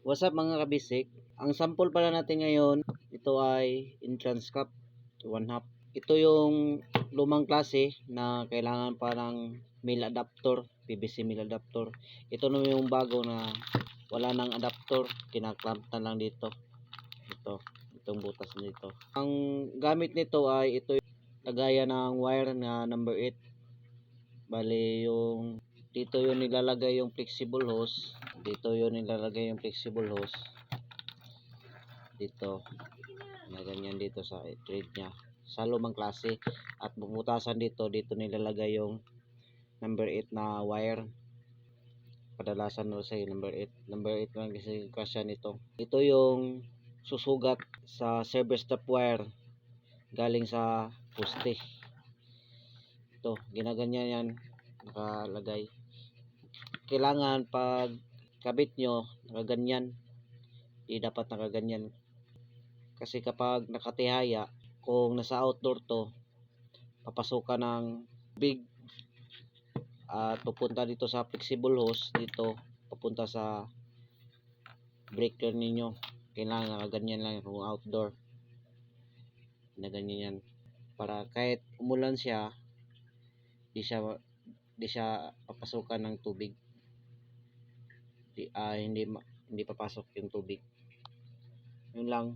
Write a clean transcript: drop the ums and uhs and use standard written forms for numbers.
What's up mga kabisik? Ang sample pala natin ngayon, ito ay entrance cap 1/2. Ito yung lumang klase na kailangan pa ng male adapter, PVC male adapter. Ito na yung bago na wala nang adapter, kinaklamp na lang dito. Itong butas nito. Ang gamit nito ay ito yung lagayan ng wire na number 8. Bali yung dito yun nilalagay yung flexible hose. Dito na ganyan dito sa thread nya sa lumang klase, at bubutasan dito nilalagay yung number 8 na wire. Kadalasan no sa number 8 lang kasi kasya nito. Ito yung susugat sa service stop wire galing sa poste. Ito ginaganyan yan, nakalagay. Kailangan pag kabit nyo nakaganyan, di dapat nakaganyan kasi kapag nakatihaya, kung nasa outdoor to, papasukan ng big at pupunta dito sa flexible hose, dito papunta sa breaker ninyo. Kailangan nakaganyan lang kung outdoor, na ganyan yan, para kahit umulan siya, di siya papasukan ng tubig. Hindi papasok yung tubig. Yun lang.